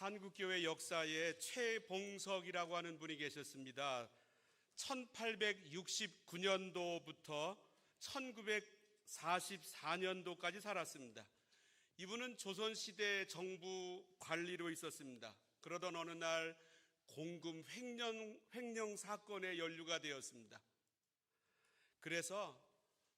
한국교회 역사에 최봉석이라고 하는 분이 계셨습니다. 1869년도부터 1944년도까지 살았습니다. 이분은 조선시대 정부 관리로 있었습니다. 그러던 어느 날 공금 횡령 사건에 연루가 되었습니다. 그래서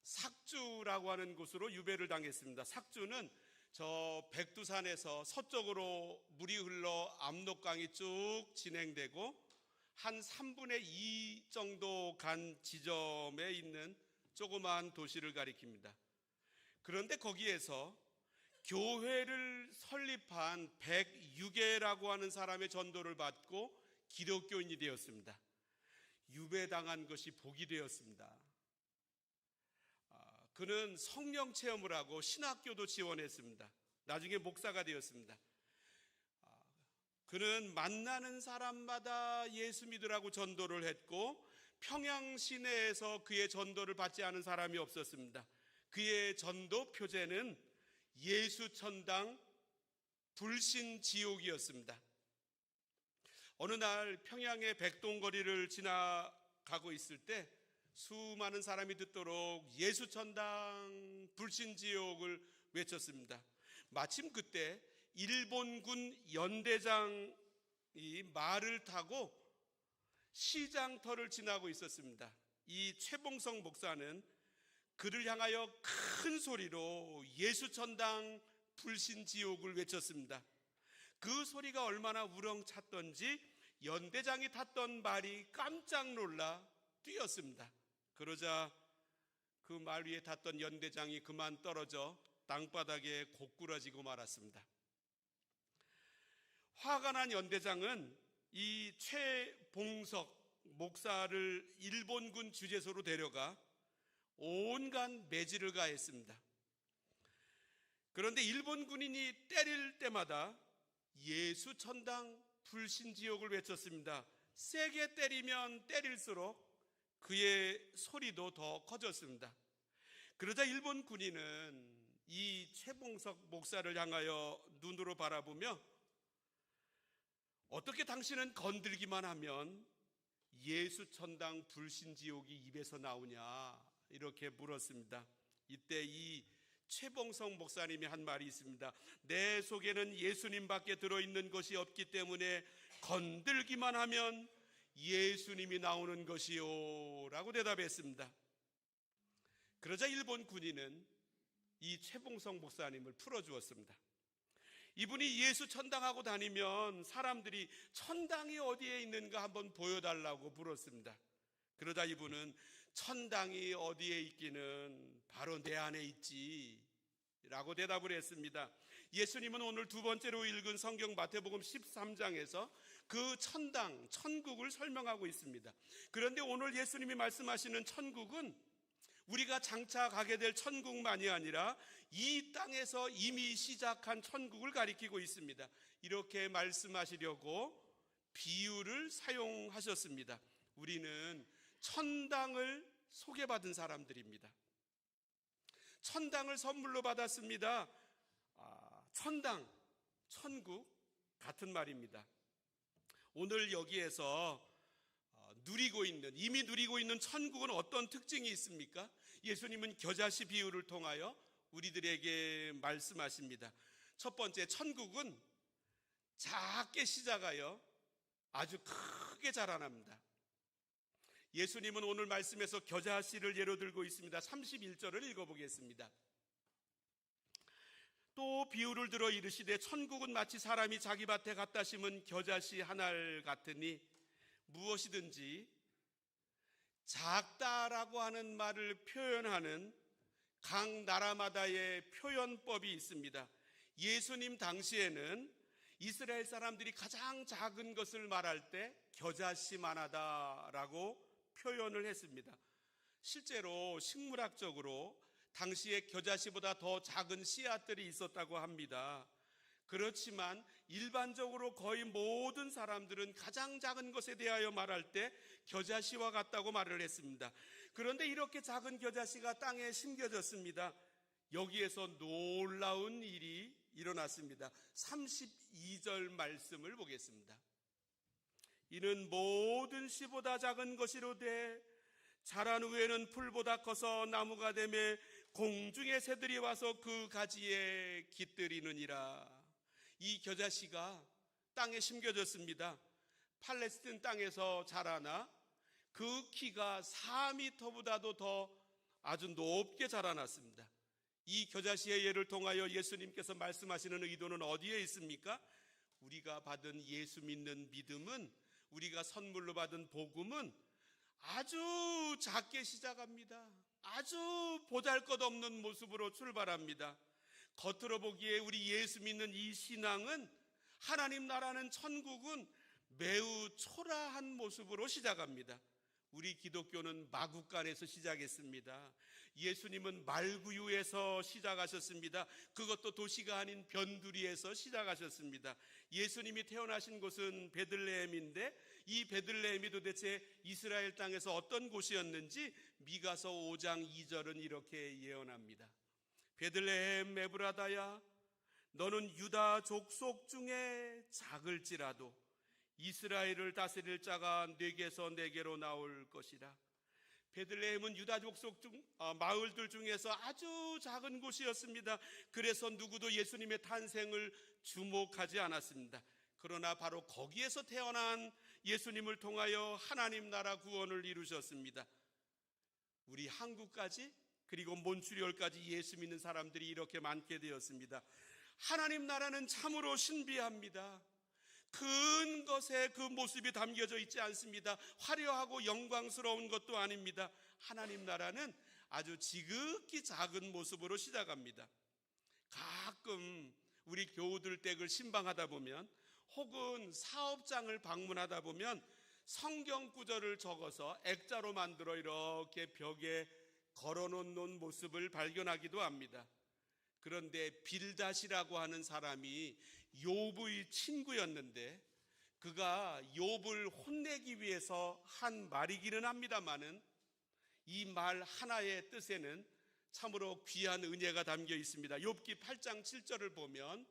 삭주라고 하는 곳으로 유배를 당했습니다. 삭주는 저 백두산에서 서쪽으로 물이 흘러 압록강이 쭉 진행되고 한 3분의 2 정도 간 지점에 있는 조그마한 도시를 가리킵니다. 그런데 거기에서 교회를 설립한 백유계라고 하는 사람의 전도를 받고 기독교인이 되었습니다. 유배당한 것이 복이 되었습니다. 그는 성령 체험을 하고 신학교도 지원했습니다. 나중에 목사가 되었습니다. 그는 만나는 사람마다 예수 믿으라고 전도를 했고 평양 시내에서 그의 전도를 받지 않은 사람이 없었습니다. 그의 전도 표제는 예수천당 불신지옥이었습니다. 어느 날 평양의 백동거리를 지나가고 있을 때 수많은 사람이 듣도록 예수천당 불신지옥을 외쳤습니다. 마침 그때 일본군 연대장이 말을 타고 시장터를 지나고 있었습니다. 이 최봉석 목사는 그를 향하여 큰 소리로 예수천당 불신지옥을 외쳤습니다. 그 소리가 얼마나 우렁찼던지 연대장이 탔던 말이 깜짝 놀라 뛰었습니다. 그러자 그 말 위에 탔던 연대장이 그만 떨어져 땅바닥에 고꾸라지고 말았습니다. 화가 난 연대장은 이 최봉석 목사를 일본군 주재소로 데려가 온갖 매질을 가했습니다. 그런데 일본 군인이 때릴 때마다 예수천당 불신지옥을 외쳤습니다. 세게 때리면 때릴수록 그의 소리도 더 커졌습니다. 그러자 일본 군인은 이 최봉석 목사를 향하여 눈으로 바라보며 어떻게 당신은 건들기만 하면 예수천당 불신지옥이 입에서 나오냐 이렇게 물었습니다. 이때 이 최봉석 목사님이 한 말이 있습니다. 내 속에는 예수님밖에 들어있는 것이 없기 때문에 건들기만 하면 예수님이 나오는 것이요 라고 대답했습니다. 그러자 일본 군인은 이 최봉석 목사님을 풀어주었습니다. 이분이 예수 천당하고 다니면 사람들이 천당이 어디에 있는가 한번 보여달라고 물었습니다. 그러자 이분은 천당이 어디에 있기는 바로 내 안에 있지 라고 대답을 했습니다. 예수님은 오늘 두 번째로 읽은 성경 마태복음 13장에서 그 천당, 천국을 설명하고 있습니다. 그런데 오늘 예수님이 말씀하시는 천국은 우리가 장차 가게 될 천국만이 아니라 이 땅에서 이미 시작한 천국을 가리키고 있습니다. 이렇게 말씀하시려고 비유를 사용하셨습니다. 우리는 천당을 소개받은 사람들입니다. 천당을 선물로 받았습니다. 천당, 천국 같은 말입니다. 오늘 여기에서 이미 누리고 있는 천국은 어떤 특징이 있습니까? 예수님은 겨자씨 비유를 통하여 우리들에게 말씀하십니다. 첫 번째, 천국은 작게 시작하여 아주 크게 자라납니다. 예수님은 오늘 말씀에서 겨자씨를 예로 들고 있습니다. 31절을 읽어보겠습니다. 또 비유를 들어 이르시되 천국은 마치 사람이 자기 밭에 갖다 심은 겨자씨 한 알 같으니 무엇이든지 작다라고 하는 말을 표현하는 각 나라마다의 표현법이 있습니다. 예수님 당시에는 이스라엘 사람들이 가장 작은 것을 말할 때 겨자씨만하다라고 표현을 했습니다. 실제로 식물학적으로 당시에 겨자씨보다 더 작은 씨앗들이 있었다고 합니다. 그렇지만 일반적으로 거의 모든 사람들은 가장 작은 것에 대하여 말할 때 겨자씨와 같다고 말을 했습니다. 그런데 이렇게 작은 겨자씨가 땅에 심겨졌습니다. 여기에서 놀라운 일이 일어났습니다. 32절 말씀을 보겠습니다. 이는 모든 씨보다 작은 것이로되 자란 후에는 풀보다 커서 나무가 되며 공중의 새들이 와서 그 가지에 깃들이느니라. 이 겨자씨가 땅에 심겨졌습니다. 팔레스틴 땅에서 자라나 그 키가 4m보다도 더 아주 높게 자라났습니다. 이 겨자씨의 예를 통하여 예수님께서 말씀하시는 의도는 어디에 있습니까? 우리가 받은 예수 믿는 믿음은, 우리가 선물로 받은 복음은 아주 작게 시작합니다. 아주 보잘것없는 모습으로 출발합니다. 겉으로 보기에 우리 예수 믿는 이 신앙은, 하나님 나라는, 천국은 매우 초라한 모습으로 시작합니다. 우리 기독교는 마구간에서 시작했습니다. 예수님은 말구유에서 시작하셨습니다. 그것도 도시가 아닌 변두리에서 시작하셨습니다. 예수님이 태어나신 곳은 베들레헴인데 이 베들레헴이 도대체 이스라엘 땅에서 어떤 곳이었는지 미가서 5장 2절은 이렇게 예언합니다. 베들레헴 에브라다야, 너는 유다 족속 중에 작을지라도 이스라엘을 다스릴 자가 네게서 네게로 나올 것이라. 베들레헴은 유다 족속 마을들 중에서 아주 작은 곳이었습니다. 그래서 누구도 예수님의 탄생을 주목하지 않았습니다. 그러나 바로 거기에서 태어난 예수님을 통하여 하나님 나라 구원을 이루셨습니다. 우리 한국까지, 그리고 몬트리올까지 예수 믿는 사람들이 이렇게 많게 되었습니다. 하나님 나라는 참으로 신비합니다. 큰 것에 그 모습이 담겨져 있지 않습니다. 화려하고 영광스러운 것도 아닙니다. 하나님 나라는 아주 지극히 작은 모습으로 시작합니다. 가끔 우리 교우들 댁을 신방하다 보면, 혹은 사업장을 방문하다 보면 성경 구절을 적어서 액자로 만들어 이렇게 벽에 걸어놓는 모습을 발견하기도 합니다. 그런데 빌닷이라고 하는 사람이 욥의 친구였는데 그가 욥을 혼내기 위해서 한 말이기는 합니다마는 이 말 하나의 뜻에는 참으로 귀한 은혜가 담겨 있습니다. 욥기 8장 7절을 보면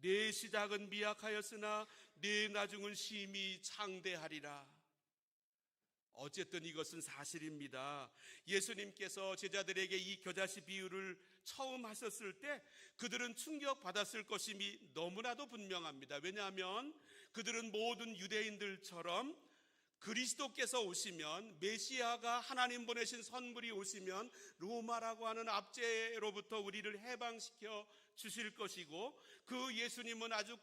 내 시작은 미약하였으나 내 나중은 심히 창대하리라. 어쨌든 이것은 사실입니다. 예수님께서 제자들에게 이 겨자씨 비유를 처음 하셨을 때 그들은 충격받았을 것임이 너무나도 분명합니다. 왜냐하면 그들은 모든 유대인들처럼 그리스도께서 오시면, 메시아가 하나님 보내신 선물이 오시면 로마라고 하는 압제로부터 우리를 해방시켜 주실 것이고, 그 예수님은 아주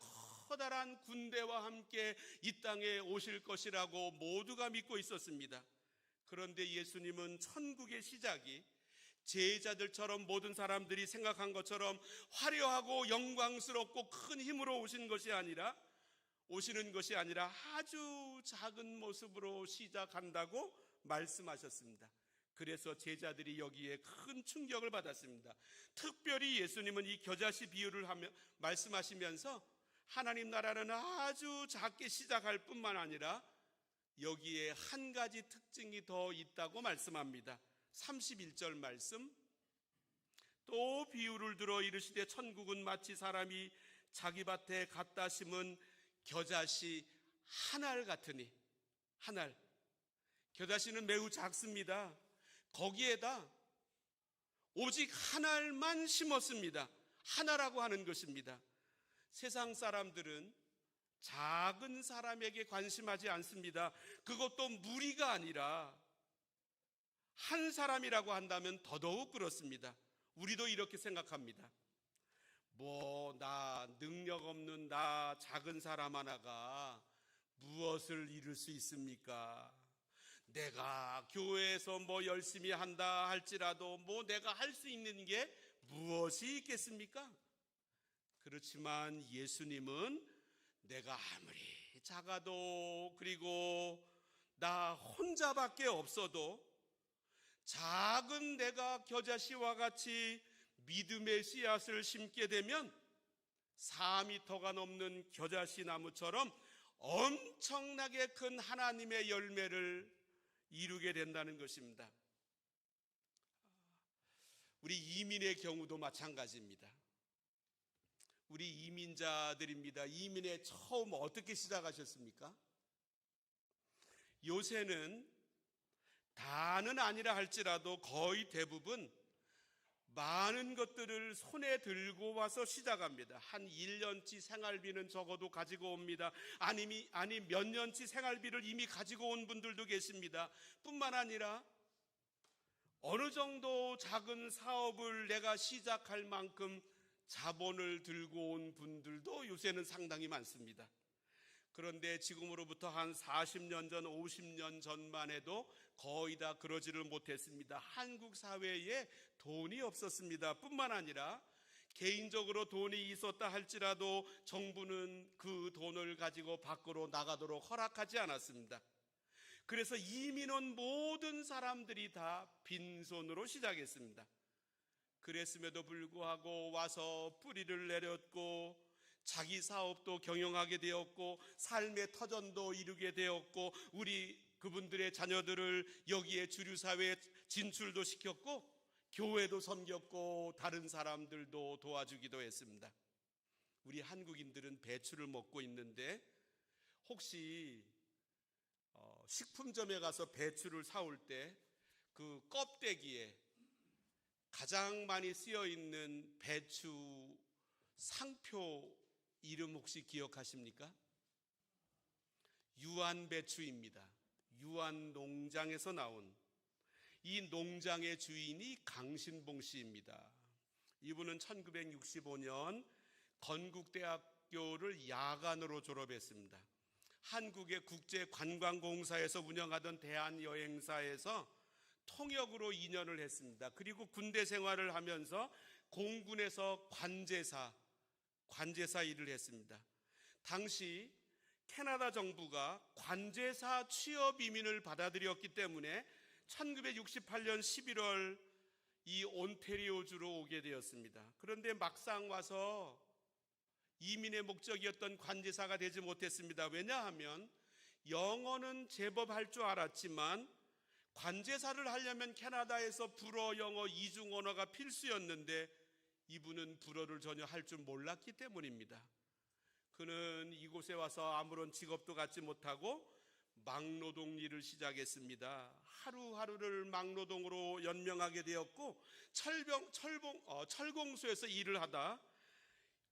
커다란 군대와 함께 이 땅에 오실 것이라고 모두가 믿고 있었습니다. 그런데 예수님은 천국의 시작이 제자들처럼 모든 사람들이 생각한 것처럼 화려하고 영광스럽고 큰 힘으로 오시는 것이 아니라 아주 작은 모습으로 시작한다고 말씀하셨습니다. 그래서 제자들이 여기에 큰 충격을 받았습니다. 특별히 예수님은 이 겨자씨 비유를 말씀하시면서 하나님 나라는 아주 작게 시작할 뿐만 아니라 여기에 한 가지 특징이 더 있다고 말씀합니다. 31절 말씀, 또 비유를 들어 이르시되 천국은 마치 사람이 자기 밭에 갖다 심은 겨자씨 한 알 같으니. 한 알, 겨자씨는 매우 작습니다. 거기에다 오직 한 알만 심었습니다. 하나라고 하는 것입니다. 세상 사람들은 작은 사람에게 관심하지 않습니다. 그것도 무리가 아니라 한 사람이라고 한다면 더더욱 그렇습니다. 우리도 이렇게 생각합니다. 나 능력 없는 나 작은 사람 하나가 무엇을 이룰 수 있습니까? 내가 교회에서 열심히 한다 할지라도 내가 할 수 있는 게 무엇이 있겠습니까? 그렇지만 예수님은 내가 아무리 작아도, 그리고 나 혼자밖에 없어도 작은 내가 겨자씨와 같이 믿음의 씨앗을 심게 되면 4m가 넘는 겨자씨 나무처럼 엄청나게 큰 하나님의 열매를 이루게 된다는 것입니다. 우리 이민의 경우도 마찬가지입니다. 우리 이민자들입니다. 이민에 처음 어떻게 시작하셨습니까? 요새는 다는 아니라 할지라도 거의 대부분 많은 것들을 손에 들고 와서 시작합니다. 한 1년치 생활비는 적어도 가지고 옵니다. 아니 몇 년치 생활비를 이미 가지고 온 분들도 계십니다. 뿐만 아니라 어느 정도 작은 사업을 내가 시작할 만큼 자본을 들고 온 분들도 요새는 상당히 많습니다. 그런데 지금으로부터 한 40년 전, 50년 전만 해도 거의 다 그러지를 못했습니다. 한국 사회에 돈이 없었습니다. 뿐만 아니라 개인적으로 돈이 있었다 할지라도 정부는 그 돈을 가지고 밖으로 나가도록 허락하지 않았습니다. 그래서 이민 온 모든 사람들이 다 빈손으로 시작했습니다. 그랬음에도 불구하고 와서 뿌리를 내렸고 자기 사업도 경영하게 되었고 삶의 터전도 이루게 되었고 그분들의 자녀들을 여기에 주류사회에 진출도 시켰고 교회도 섬겼고 다른 사람들도 도와주기도 했습니다. 우리 한국인들은 배추를 먹고 있는데 혹시 식품점에 가서 배추를 사올 때 그 껍데기에 가장 많이 쓰여 있는 배추 상표 이름 혹시 기억하십니까? 유한배추입니다. 유한농장에서 나온 이 농장의 주인이 강신봉 씨입니다. 이분은 1965년 건국대학교를 야간으로 졸업했습니다. 한국의 국제관광공사에서 운영하던 대한여행사에서 통역으로 2년을 했습니다. 그리고 군대 생활을 하면서 공군에서 관제사 일을 했습니다. 당시 캐나다 정부가 관제사 취업 이민을 받아들였기 때문에 1968년 11월 이 온태리오주로 오게 되었습니다. 그런데 막상 와서 이민의 목적이었던 관제사가 되지 못했습니다. 왜냐하면 영어는 제법 할 줄 알았지만 관제사를 하려면 캐나다에서 불어, 영어, 이중 언어가 필수였는데 이분은 불어를 전혀 할 줄 몰랐기 때문입니다. 그는 이곳에 와서 아무런 직업도 갖지 못하고 막노동 일을 시작했습니다. 하루하루를 막노동으로 연명하게 되었고 철공소에서 일을 하다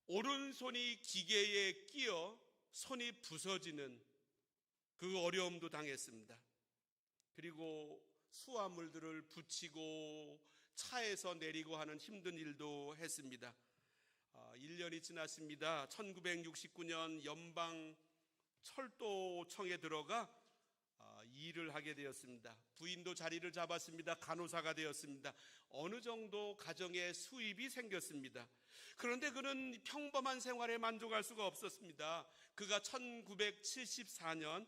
오른손이 기계에 끼어 손이 부서지는 그 어려움도 당했습니다. 그리고 수화물들을 붙이고 차에서 내리고 하는 힘든 일도 했습니다. 1년이 지났습니다. 1969년 연방 철도청에 들어가 일을 하게 되었습니다. 부인도 자리를 잡았습니다. 간호사가 되었습니다. 어느 정도 가정에 수입이 생겼습니다. 그런데 그는 평범한 생활에 만족할 수가 없었습니다. 그가 1974년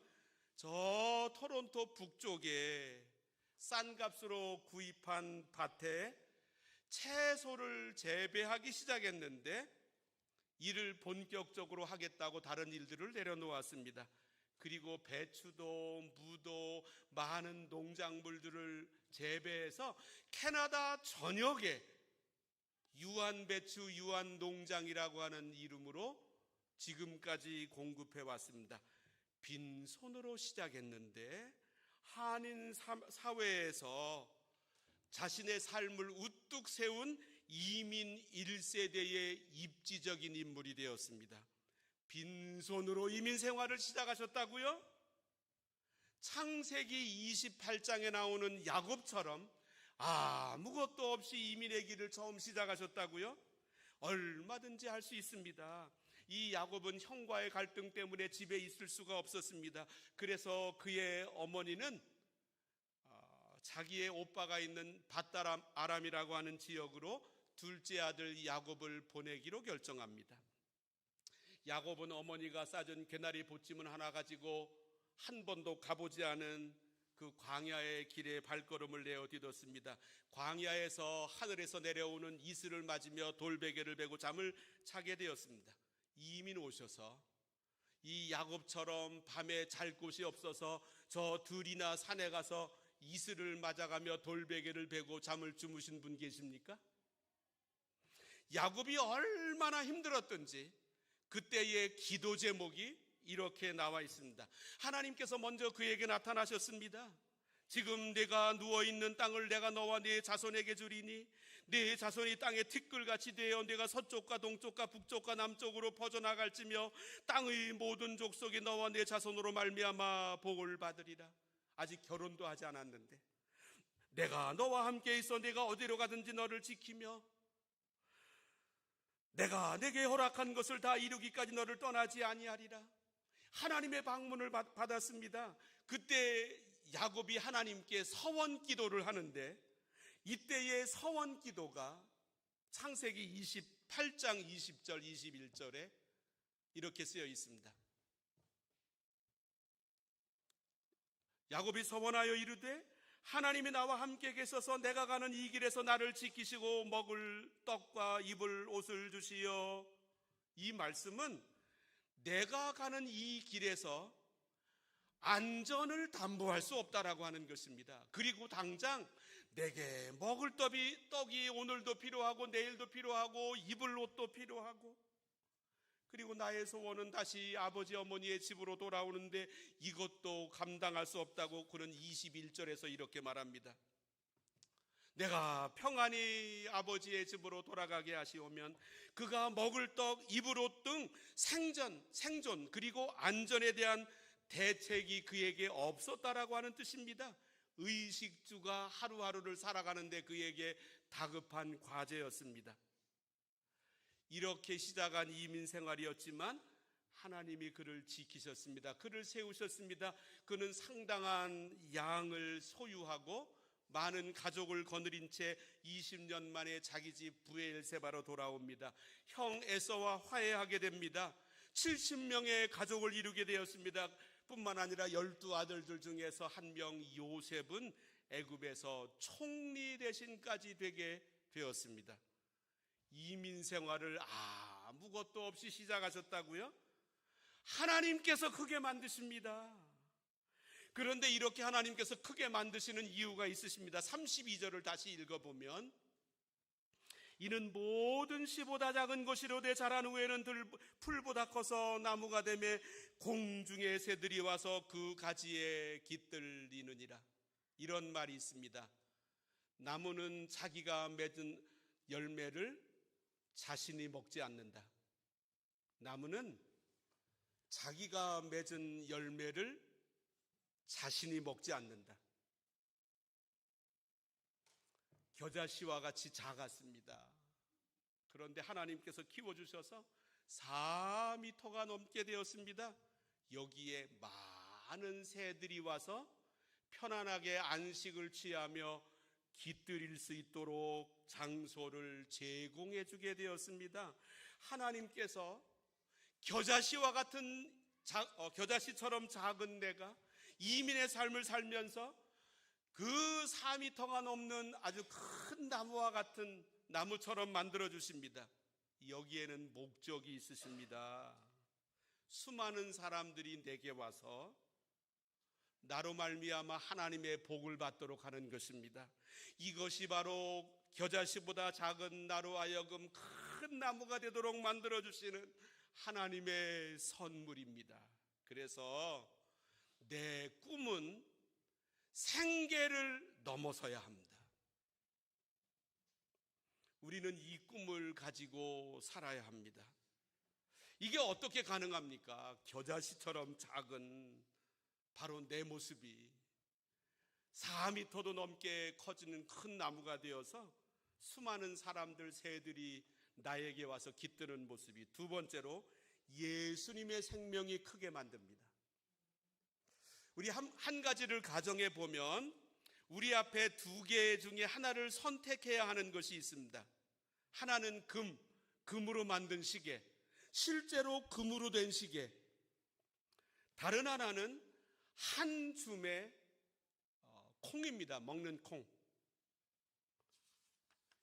저 토론토 북쪽에 싼 값으로 구입한 밭에 채소를 재배하기 시작했는데 일을 본격적으로 하겠다고 다른 일들을 내려놓았습니다. 그리고 배추도 무도 많은 농작물들을 재배해서 캐나다 전역에 유한배추 유한농장이라고 하는 이름으로 지금까지 공급해 왔습니다. 빈손으로 시작했는데 한인 사회에서 자신의 삶을 우뚝 세운 이민 1세대의 입지적인 인물이 되었습니다. 빈손으로 이민 생활을 시작하셨다고요? 창세기 28장에 나오는 야곱처럼 아무것도 없이 이민의 길을 처음 시작하셨다고요? 얼마든지 할 수 있습니다. 이 야곱은 형과의 갈등 때문에 집에 있을 수가 없었습니다. 그래서 그의 어머니는 자기의 오빠가 있는 밧다람 아람이라고 하는 지역으로 둘째 아들 야곱을 보내기로 결정합니다. 야곱은 어머니가 싸준 개나리 보찜은 하나 가지고 한 번도 가보지 않은 그 광야의 길에 발걸음을 내어 디뎠습니다. 광야에서 하늘에서 내려오는 이슬을 맞으며 돌베개를 베고 잠을 자게 되었습니다. 이민 오셔서 이 야곱처럼 밤에 잘 곳이 없어서 저 들이나 산에 가서 이슬을 맞아가며 돌베개를 베고 잠을 주무신 분 계십니까? 야곱이 얼마나 힘들었던지 그때의 기도 제목이 이렇게 나와 있습니다. 하나님께서 먼저 그에게 나타나셨습니다. 지금 내가 누워있는 땅을 내가 너와 네 자손에게 주리니 네 자손이 땅의 티끌같이 되어 내가 서쪽과 동쪽과 북쪽과 남쪽으로 퍼져나갈지며 땅의 모든 족속이 너와 네 자손으로 말미암아 복을 받으리라. 아직 결혼도 하지 않았는데 내가 너와 함께 있어 내가 어디로 가든지 너를 지키며 내가 내게 허락한 것을 다 이루기까지 너를 떠나지 아니하리라. 하나님의 방문을 받았습니다. 그때 야곱이 하나님께 서원 기도를 하는데 이때의 서원 기도가 창세기 28장 20절 21절에 이렇게 쓰여 있습니다. 야곱이 서원하여 이르되 하나님이 나와 함께 계셔서 내가 가는 이 길에서 나를 지키시고 먹을 떡과 입을 옷을 주시어. 이 말씀은 내가 가는 이 길에서 안전을 담보할 수 없다라고 하는 것입니다. 그리고 당장 내게 먹을 떡이 오늘도 필요하고 내일도 필요하고 입을 옷도 필요하고 그리고 나의 소원은 다시 아버지 어머니의 집으로 돌아오는데 이것도 감당할 수 없다고 그는 21절에서 이렇게 말합니다. 내가 평안히 아버지의 집으로 돌아가게 하시오면 그가 먹을 떡, 입을 옷 등 생존 그리고 안전에 대한 대책이 그에게 없었다라고 하는 뜻입니다. 의식주가 하루하루를 살아가는데 그에게 다급한 과제였습니다. 이렇게 시작한 이민 생활이었지만 하나님이 그를 지키셨습니다. 그를 세우셨습니다. 그는 상당한 양을 소유하고 많은 가족을 거느린 채 20년 만에 자기 집 브엘세바로 돌아옵니다. 형 에서와 화해하게 됩니다. 70명의 가족을 이루게 되었습니다. 뿐만 아니라 12아들들 중에서 한 명 요셉은 애굽에서 총리 대신까지 되게 되었습니다. 이민 생활을 아무것도 없이 시작하셨다고요? 하나님께서 크게 만드십니다. 그런데 이렇게 하나님께서 크게 만드시는 이유가 있으십니다. 32절을 다시 읽어보면 이는 모든 씨보다 작은 것이로되 자란 후에는 풀보다 커서 나무가 되매 공중의 새들이 와서 그 가지에 깃들리느니라. 이런 말이 있습니다. 나무는 자기가 맺은 열매를 자신이 먹지 않는다. 나무는 자기가 맺은 열매를 자신이 먹지 않는다. 겨자씨와 같이 작았습니다. 그런데 하나님께서 키워주셔서 4m가 넘게 되었습니다. 여기에 많은 새들이 와서 편안하게 안식을 취하며 깃들일 수 있도록 장소를 제공해 주게 되었습니다. 하나님께서 겨자씨처럼 작은 내가 이민의 삶을 살면서 그 4m가 넘는 아주 큰 나무와 같은 나무처럼 만들어 주십니다. 여기에는 목적이 있으십니다. 수많은 사람들이 내게 와서 나로 말미암아 하나님의 복을 받도록 하는 것입니다. 이것이 바로 겨자씨보다 작은 나로 하여금 큰 나무가 되도록 만들어 주시는 하나님의 선물입니다. 그래서 내 꿈은 생계를 넘어서야 합니다. 우리는 이 꿈을 가지고 살아야 합니다. 이게 어떻게 가능합니까? 겨자씨처럼 작은 바로 내 모습이 4m도 넘게 커지는 큰 나무가 되어서 수많은 사람들, 새들이 나에게 와서 깃드는 모습이. 두 번째로 예수님의 생명이 크게 만듭니다. 우리 한 가지를 가정해 보면 우리 앞에 두 개 중에 하나를 선택해야 하는 것이 있습니다. 하나는 금으로 만든 시계, 실제로 금으로 된 시계. 다른 하나는 한 줌의 콩입니다. 먹는 콩.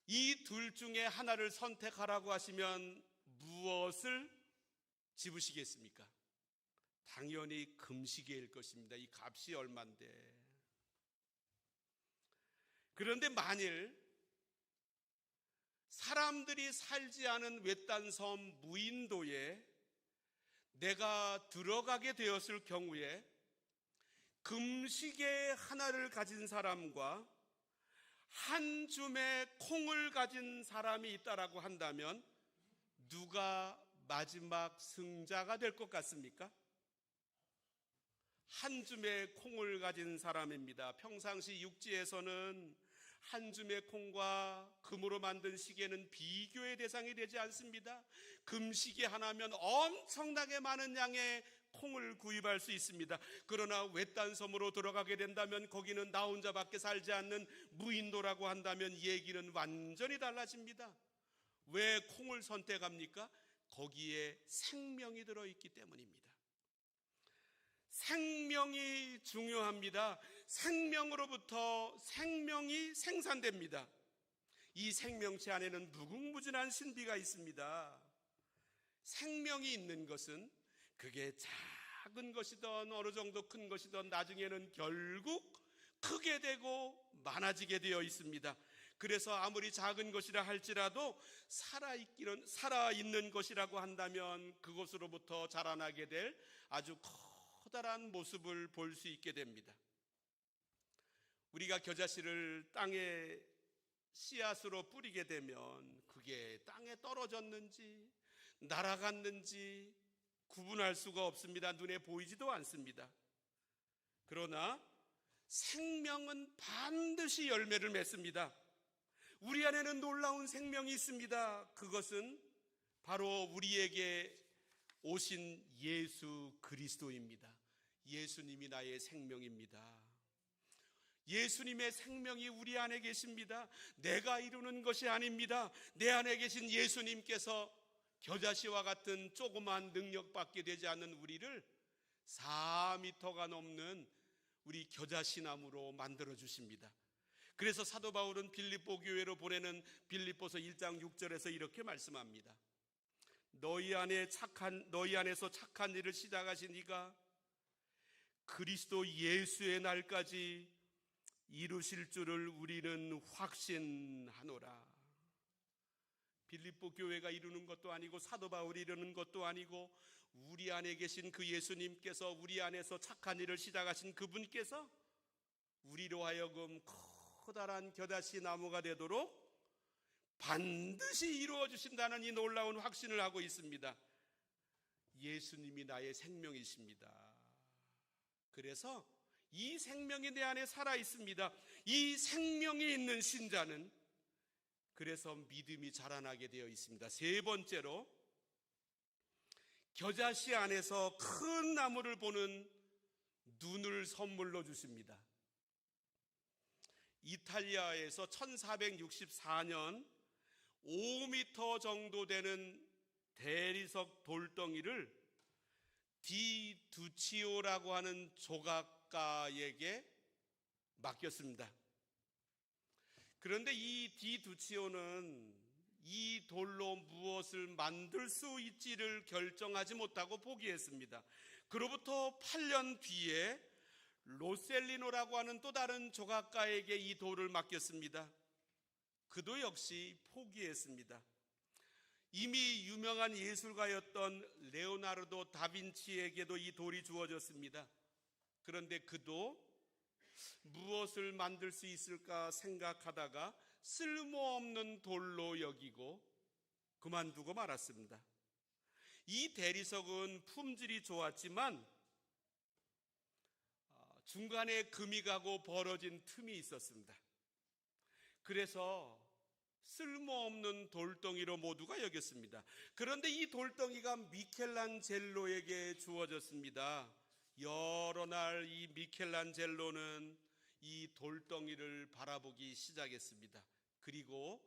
이 둘 중에 하나를 선택하라고 하시면 무엇을 집으시겠습니까? 당연히 금시계일 것입니다. 이 값이 얼만데. 그런데 만일 사람들이 살지 않은 외딴 섬 무인도에 내가 들어가게 되었을 경우에 금시계 하나를 가진 사람과 한 줌의 콩을 가진 사람이 있다라고 한다면 누가 마지막 승자가 될 것 같습니까? 한 줌의 콩을 가진 사람입니다. 평상시 육지에서는 한 줌의 콩과 금으로 만든 시계는 비교의 대상이 되지 않습니다. 금시계 하나면 엄청나게 많은 양의 콩을 구입할 수 있습니다. 그러나 외딴 섬으로 들어가게 된다면 거기는 나 혼자밖에 살지 않는 무인도라고 한다면 얘기는 완전히 달라집니다. 왜 콩을 선택합니까? 거기에 생명이 들어있기 때문입니다. 생명이 중요합니다. 생명으로부터 생명이 생산됩니다. 이 생명체 안에는 무궁무진한 신비가 있습니다. 생명이 있는 것은 그게 작은 것이든 어느 정도 큰 것이든 나중에는 결국 크게 되고 많아지게 되어 있습니다. 그래서 아무리 작은 것이라 할지라도 살아있는 것이라고 한다면 그것으로부터 자라나게 될 아주 커다란 모습을 볼 수 있게 됩니다. 우리가 겨자씨를 땅에 씨앗으로 뿌리게 되면 그게 땅에 떨어졌는지 날아갔는지 구분할 수가 없습니다. 눈에 보이지도 않습니다. 그러나 생명은 반드시 열매를 맺습니다. 우리 안에는 놀라운 생명이 있습니다. 그것은 바로 우리에게 오신 예수 그리스도입니다. 예수님이 나의 생명입니다. 예수님의 생명이 우리 안에 계십니다. 내가 이루는 것이 아닙니다. 내 안에 계신 예수님께서 겨자씨와 같은 조그만 능력밖에 되지 않는 우리를 4m가 넘는 우리 겨자씨나무로 만들어 주십니다. 그래서 사도 바울은 빌립보 교회로 보내는 빌립보서 1장 6절에서 이렇게 말씀합니다. 너희 안에서 착한 일을 시작하신 이가 그리스도 예수의 날까지 이루실 줄을 우리는 확신하노라. 빌립보 교회가 이루는 것도 아니고 사도 바울이 이루는 것도 아니고 우리 안에 계신 그 예수님께서 우리 안에서 착한 일을 시작하신 그분께서 우리로 하여금 커다란 겨자씨 나무가 되도록 반드시 이루어 주신다는 이 놀라운 확신을 하고 있습니다. 예수님이 나의 생명이십니다. 그래서 이 생명이 내 안에 살아 있습니다. 이 생명이 있는 신자는 그래서 믿음이 자라나게 되어 있습니다. 세 번째로 겨자씨 안에서 큰 나무를 보는 눈을 선물로 주십니다. 이탈리아에서 1464년 5m 정도 되는 대리석 돌덩이를 디두치오라고 하는 조각가에게 맡겼습니다. 그런데 이 디두치오는 이 돌로 무엇을 만들 수 있지를 결정하지 못하고 포기했습니다. 그로부터 8년 뒤에 로셀리노라고 하는 또 다른 조각가에게 이 돌을 맡겼습니다. 그도 역시 포기했습니다. 이미 유명한 예술가였던 레오나르도 다빈치에게도 이 돌이 주어졌습니다. 그런데 그도 무엇을 만들 수 있을까 생각하다가 쓸모없는 돌로 여기고 그만두고 말았습니다. 이 대리석은 품질이 좋았지만 중간에 금이 가고 벌어진 틈이 있었습니다. 그래서 쓸모없는 돌덩이로 모두가 여겼습니다. 그런데 이 돌덩이가 미켈란젤로에게 주어졌습니다. 여러 날 이 미켈란젤로는 이 돌덩이를 바라보기 시작했습니다. 그리고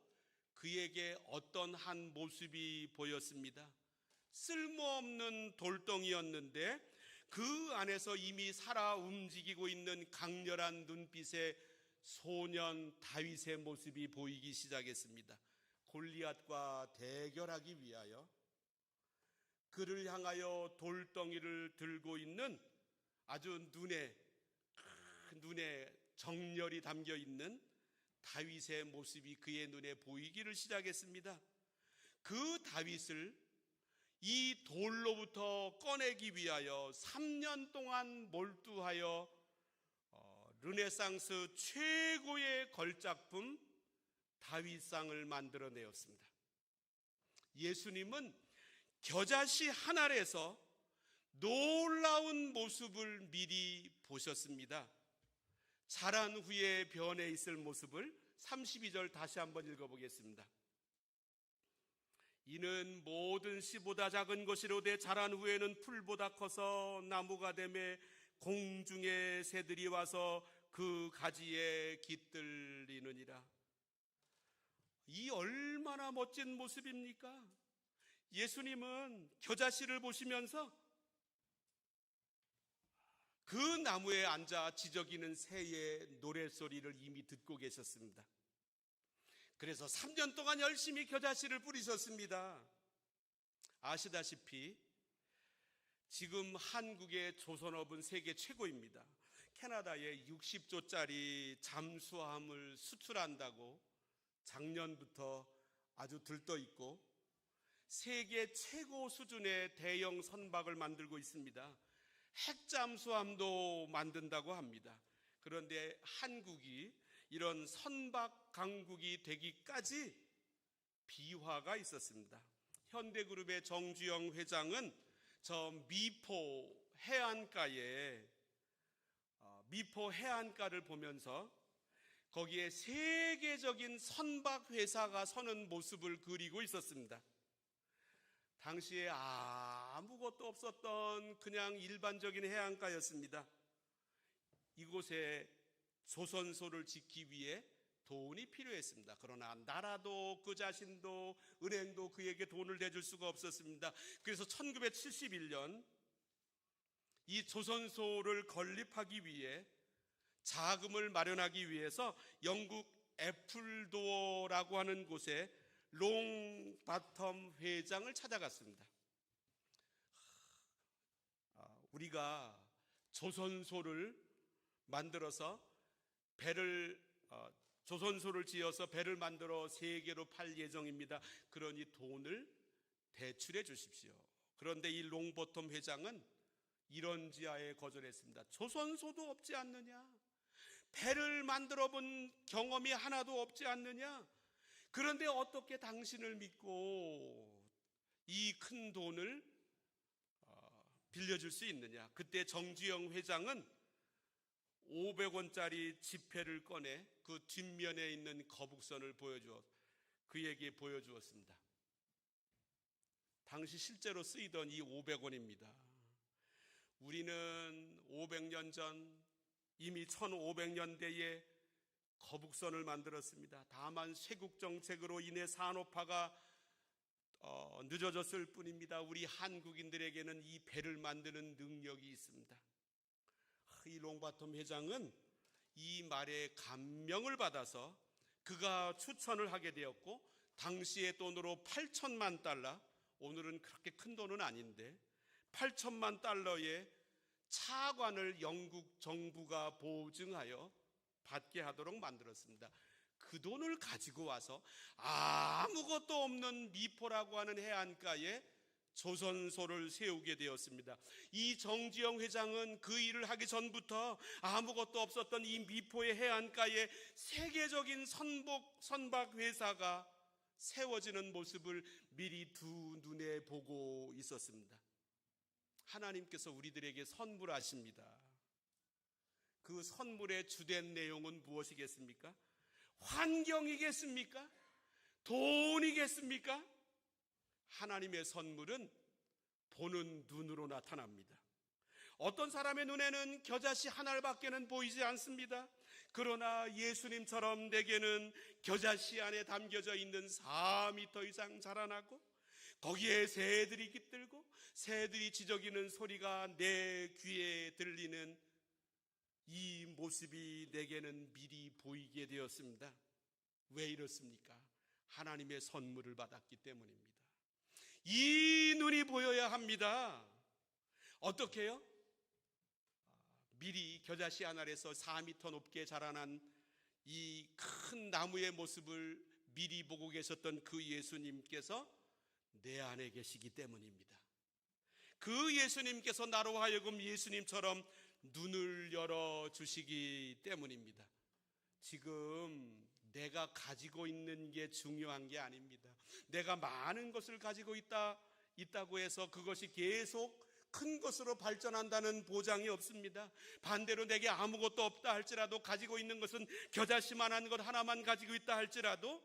그에게 어떤 한 모습이 보였습니다. 쓸모없는 돌덩이였는데 그 안에서 이미 살아 움직이고 있는 강렬한 눈빛의 소년 다윗의 모습이 보이기 시작했습니다. 골리앗과 대결하기 위하여 그를 향하여 돌덩이를 들고 있는 아주 눈에 정열이 담겨 있는 다윗의 모습이 그의 눈에 보이기를 시작했습니다. 그 다윗을 이 돌로부터 꺼내기 위하여 3년 동안 몰두하여 르네상스 최고의 걸작품 다윗상을 만들어내었습니다. 예수님은 겨자씨 한 알에서 놀라운 모습을 미리 보셨습니다. 자란 후에 변해 있을 모습을 32절 다시 한번 읽어보겠습니다. 이는 모든 씨보다 작은 것이로되 자란 후에는 풀보다 커서 나무가 되매 공중의 새들이 와서 그 가지에 깃들리느니라. 이 얼마나 멋진 모습입니까? 예수님은 겨자씨를 보시면서 그 나무에 앉아 지저귀는 새의 노랫소리를 이미 듣고 계셨습니다. 그래서 3년 동안 열심히 겨자씨를 뿌리셨습니다. 아시다시피 지금 한국의 조선업은 세계 최고입니다. 캐나다에 60조짜리 잠수함을 수출한다고 작년부터 아주 들떠 있고 세계 최고 수준의 대형 선박을 만들고 있습니다. 핵잠수함도 만든다고 합니다. 그런데 한국이 이런 선박 강국이 되기까지 비화가 있었습니다. 현대그룹의 정주영 회장은 저 미포 해안가를 보면서 거기에 세계적인 선박 회사가 서는 모습을 그리고 있었습니다. 당시에 아무것도 없었던 그냥 일반적인 해안가였습니다. 이곳에 조선소를 짓기 위해 돈이 필요했습니다. 그러나 나라도 그 자신도 은행도 그에게 돈을 대줄 수가 없었습니다. 그래서 1971년 이 조선소를 건립하기 위해 자금을 마련하기 위해서 영국 애플도어라고 하는 곳에 롱바텀 회장을 찾아갔습니다. 우리가 조선소를 만들어서 조선소를 지어서 배를 만들어 세계로 팔 예정입니다. 그러니 돈을 대출해 주십시오. 그런데 이 롱버텀 회장은 이런지하에 거절했습니다. 조선소도 없지 않느냐? 배를 만들어 본 경험이 하나도 없지 않느냐? 그런데 어떻게 당신을 믿고 이 큰 돈을 빌려줄 수 있느냐? 그때 정주영 회장은 500원짜리 지폐를 꺼내 그 뒷면에 있는 거북선을 그에게 보여주었습니다. 당시 실제로 쓰이던 이 500원입니다. 우리는 500년 전 이미 1500년대에 거북선을 만들었습니다. 다만 쇄국 정책으로 인해 산업화가 늦어졌을 뿐입니다. 우리 한국인들에게는 이 배를 만드는 능력이 있습니다. 이 롱바텀 회장은 이 말에 감명을 받아서 그가 추천을 하게 되었고 당시의 돈으로 8천만 달러, 오늘은 그렇게 큰 돈은 아닌데 8천만 달러의 차관을 영국 정부가 보증하여 받게 하도록 만들었습니다. 그 돈을 가지고 와서 아무것도 없는 미포라고 하는 해안가에 조선소를 세우게 되었습니다. 이 정지영 회장은 그 일을 하기 전부터 아무것도 없었던 이 미포의 해안가에 세계적인 선박 회사가 세워지는 모습을 미리 두 눈에 보고 있었습니다. 하나님께서 우리들에게 선물하십니다. 그 선물의 주된 내용은 무엇이겠습니까? 환경이겠습니까? 돈이겠습니까? 하나님의 선물은 보는 눈으로 나타납니다. 어떤 사람의 눈에는 겨자씨 한 알밖에는 보이지 않습니다. 그러나 예수님처럼 내게는 겨자씨 안에 담겨져 있는 4m 이상 자라나고 거기에 새들이 깃들고 새들이 지저귀는 소리가 내 귀에 들리는 이 모습이 내게는 미리 보이게 되었습니다. 왜 이렇습니까? 하나님의 선물을 받았기 때문입니다. 이 눈이 보여야 합니다. 어떻게 해요? 미리 겨자씨 한 알에서 4m 높게 자라난 이 큰 나무의 모습을 미리 보고 계셨던 그 예수님께서 내 안에 계시기 때문입니다. 그 예수님께서 나로 하여금 예수님처럼 눈을 열어주시기 때문입니다. 지금 내가 가지고 있는 게 중요한 게 아닙니다. 내가 많은 것을 가지고 있다고 해서 그것이 계속 큰 것으로 발전한다는 보장이 없습니다. 반대로 내게 아무것도 없다 할지라도, 가지고 있는 것은 겨자씨만한 것 하나만 가지고 있다 할지라도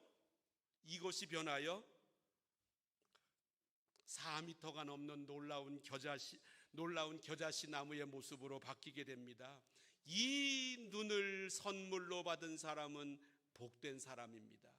이것이 변하여 4m가 넘는 놀라운 겨자씨 나무의 모습으로 바뀌게 됩니다. 이 눈을 선물로 받은 사람은 복된 사람입니다.